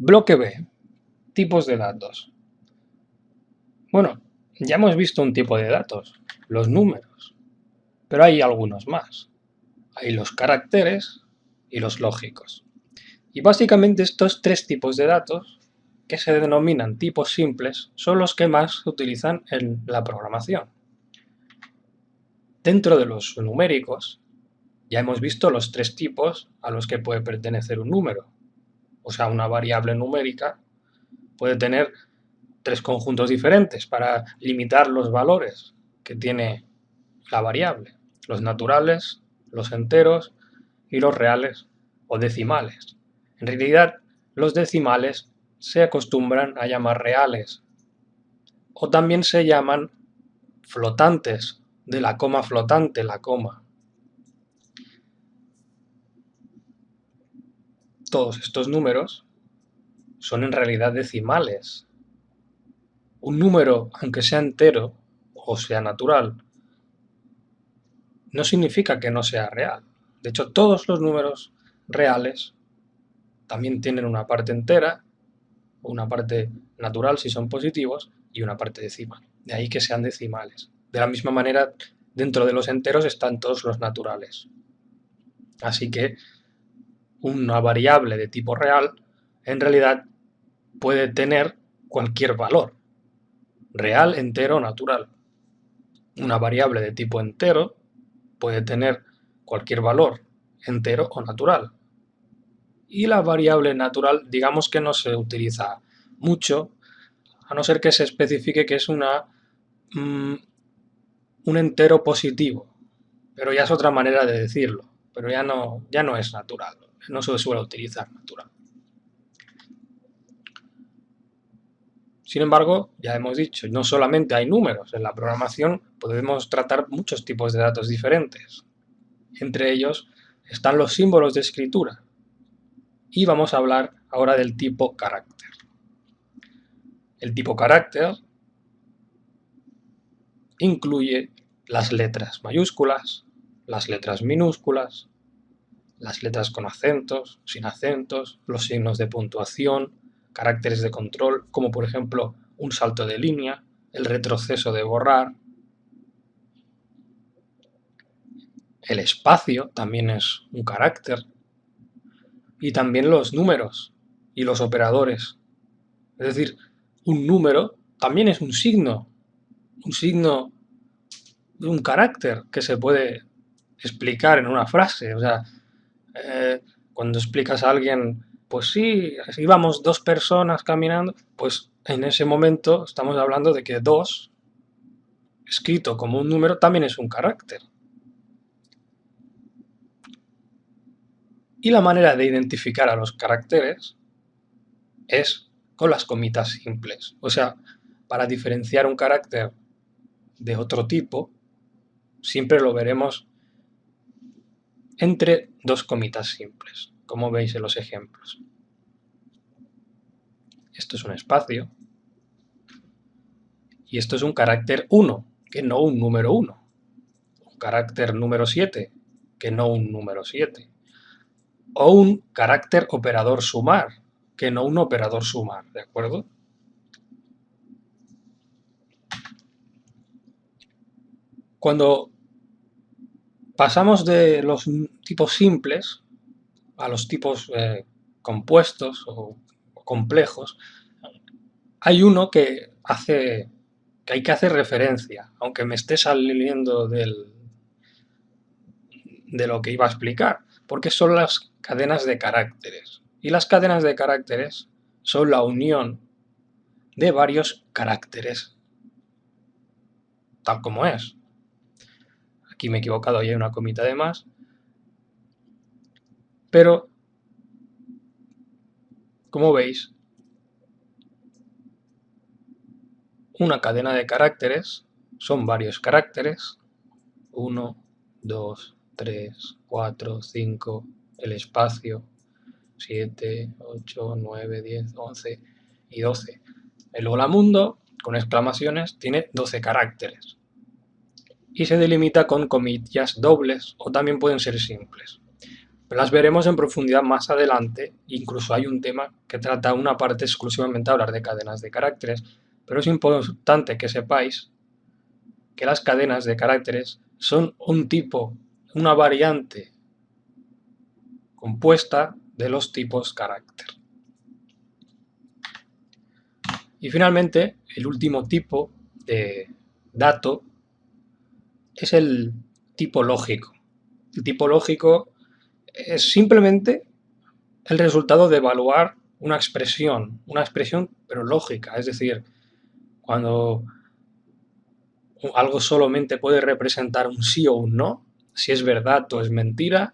Bloque B. Tipos de datos. Bueno, ya hemos visto un tipo de datos, los números, pero hay algunos más. Hay los caracteres y los lógicos. Y básicamente estos tres tipos de datos, que se denominan tipos simples, son los que más se utilizan en la programación. Dentro de los numéricos, ya hemos visto los tres tipos a los que puede pertenecer un número. O sea, una variable numérica puede tener tres conjuntos diferentes para limitar los valores que tiene la variable: los naturales, los enteros y los reales o decimales. En realidad, los decimales se acostumbran a llamar reales o también se llaman flotantes, de la coma flotante, la coma. Todos estos números son en realidad decimales. Un número, aunque sea entero o sea natural, no significa que no sea real. De hecho, todos los números reales también tienen una parte entera, una parte natural si son positivos y una parte decimal. De ahí que sean decimales. De la misma manera, dentro de los enteros están todos los naturales. Así que una variable de tipo real en realidad puede tener cualquier valor, real, entero o natural. Una variable de tipo entero puede tener cualquier valor, entero o natural. Y la variable natural, digamos que no se utiliza mucho, a no ser que se especifique que es un entero positivo. Pero ya es otra manera de decirlo. Pero ya no es natural, no se suele utilizar natural. Sin embargo, ya hemos dicho, no solamente hay números. En la programación podemos tratar muchos tipos de datos diferentes. Entre ellos están los símbolos de escritura. Y vamos a hablar ahora del tipo carácter. El tipo carácter incluye las letras mayúsculas, las letras minúsculas, las letras con acentos, sin acentos, los signos de puntuación, caracteres de control, como por ejemplo un salto de línea, el retroceso de borrar. El espacio también es un carácter. Y también los números y los operadores. Es decir, un número también es un signo de un carácter que se puede explicar en una frase. O sea, cuando explicas a alguien, pues sí, íbamos dos personas caminando, pues en ese momento estamos hablando de que dos, escrito como un número, también es un carácter. Y la manera de identificar a los caracteres es con las comitas simples. O sea, para diferenciar un carácter de otro tipo, siempre lo veremos entre dos comitas simples, como veis en los ejemplos. Esto es un espacio y esto es un carácter 1, que no un número 1. Un carácter número 7, que no un número 7. O un carácter operador sumar, que no un operador sumar, ¿de acuerdo? Cuando pasamos de los tipos simples a los tipos compuestos o complejos, hay uno que hay que hacer referencia, aunque me esté saliendo de lo que iba a explicar, porque son las cadenas de caracteres. Y las cadenas de caracteres son la unión de varios caracteres, tal como es. Aquí me he equivocado, y hay una comita de más. Pero, como veis, una cadena de caracteres son varios caracteres. 1, 2, 3, 4, 5, el espacio, 7, 8, 9, 10, 11 y 12. El hola mundo, con exclamaciones, tiene 12 caracteres. Y se delimita con comillas dobles o también pueden ser simples. Las veremos en profundidad más adelante, incluso hay un tema que trata una parte exclusivamente a hablar de cadenas de caracteres, pero es importante que sepáis que las cadenas de caracteres son un tipo, una variante compuesta de los tipos carácter. Y finalmente, el último tipo de dato es el tipo lógico. El tipo lógico es simplemente el resultado de evaluar una expresión pero lógica, es decir, cuando algo solamente puede representar un sí o un no, si es verdad o es mentira,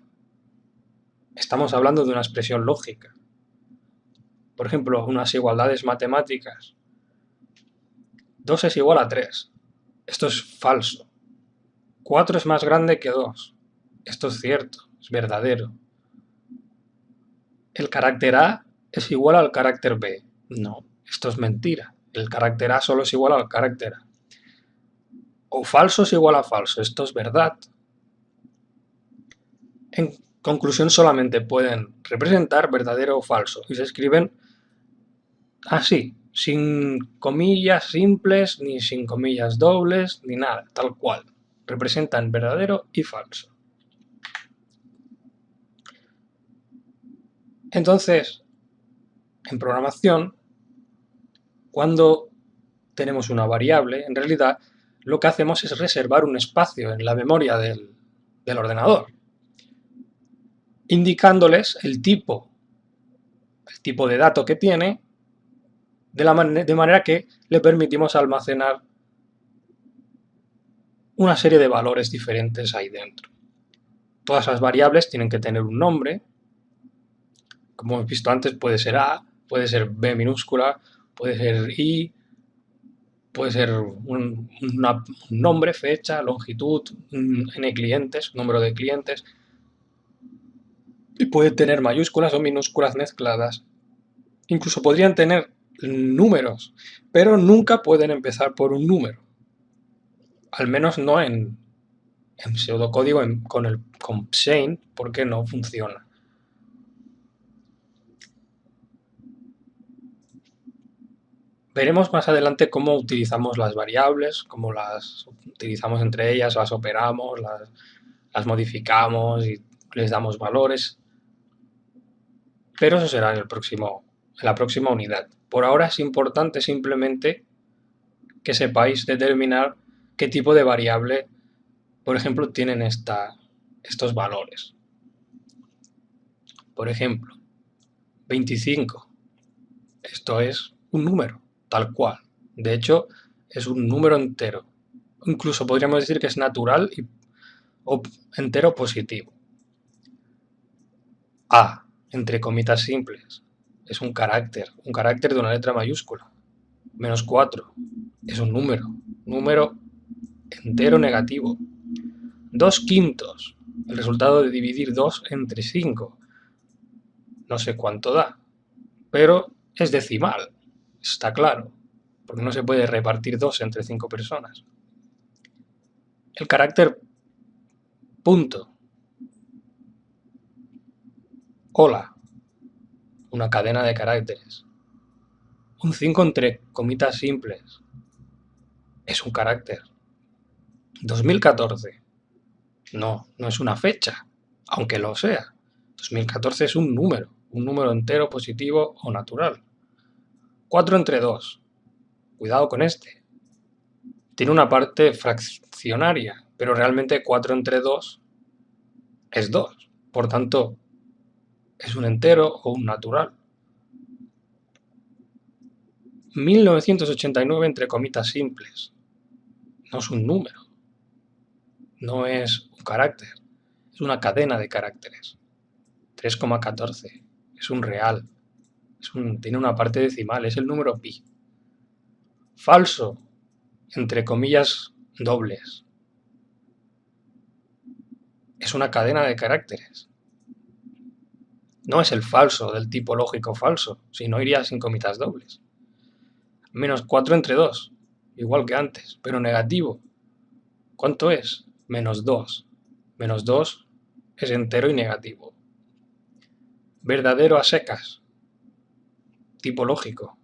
estamos hablando de una expresión lógica. Por ejemplo, unas igualdades matemáticas. 2 es igual a 3. Esto es falso. 4 es más grande que 2. Esto es cierto, es verdadero. ¿El carácter A es igual al carácter B? No, esto es mentira. El carácter A solo es igual al carácter A. O falso es igual a falso, esto es verdad. En conclusión, solamente pueden representar verdadero o falso y se escriben así, sin comillas simples, ni sin comillas dobles, ni nada, tal cual. Representan verdadero y falso. Entonces, en programación, cuando tenemos una variable, en realidad lo que hacemos es reservar un espacio en la memoria del ordenador, indicándoles el tipo de dato que tiene, de manera que le permitimos almacenar una serie de valores diferentes ahí dentro. Todas las variables tienen que tener un nombre. Como hemos visto antes, puede ser A, puede ser B minúscula, puede ser I, puede ser un nombre, fecha, longitud, n clientes, número de clientes, y puede tener mayúsculas o minúsculas mezcladas. Incluso podrían tener números, pero nunca pueden empezar por un número. Al menos no en pseudocódigo con Shane, porque no funciona. Veremos más adelante cómo utilizamos las variables, cómo las utilizamos entre ellas, las operamos, las modificamos y les damos valores. Pero eso será en la próxima unidad. Por ahora es importante simplemente que sepáis determinar qué tipo de variable, por ejemplo, tienen estos valores. Por ejemplo, 25. Esto es un número, tal cual. De hecho, es un número entero. Incluso podríamos decir que es natural o entero positivo. A, entre comitas simples, es un carácter de una letra mayúscula. -4 es un número entero negativo. 2/5, el resultado de dividir 2 entre 5. No sé cuánto da, pero es decimal, está claro, porque no se puede repartir 2 entre 5 personas. El carácter punto. Hola, una cadena de caracteres. Un 5 entre comitas simples es un carácter. 2014. No es una fecha, aunque lo sea. 2014 es un número entero positivo o natural. 4 entre 2. Cuidado con este. Tiene una parte fraccionaria, pero realmente 4 entre 2 es 2. Por tanto, es un entero o un natural. 1989 entre comitas simples. No es un número. No es un carácter. Es una cadena de caracteres. 3,14. Es un real. Tiene una parte decimal. Es el número pi. Falso, entre comillas dobles. Es una cadena de caracteres. No es el falso del tipo lógico falso, si no iría sin comitas dobles. -4 entre 2, igual que antes, pero negativo. ¿Cuánto es? -2. -2 es entero y negativo. verdadero a secas, tipo lógico,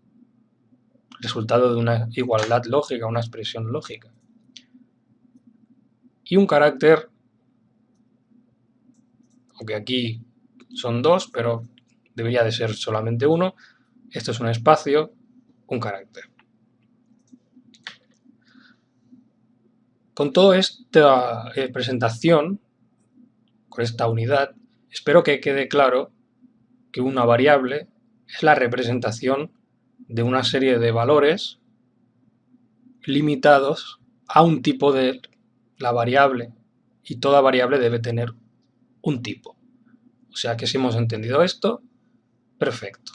resultado de una igualdad lógica, una expresión lógica. Y un carácter, aunque aquí son dos, pero debería de ser solamente uno, esto es un espacio, un carácter. Con toda esta presentación, con esta unidad, espero que quede claro que una variable es la representación de una serie de valores limitados a un tipo de la variable, y toda variable debe tener un tipo. O sea que si hemos entendido esto, perfecto.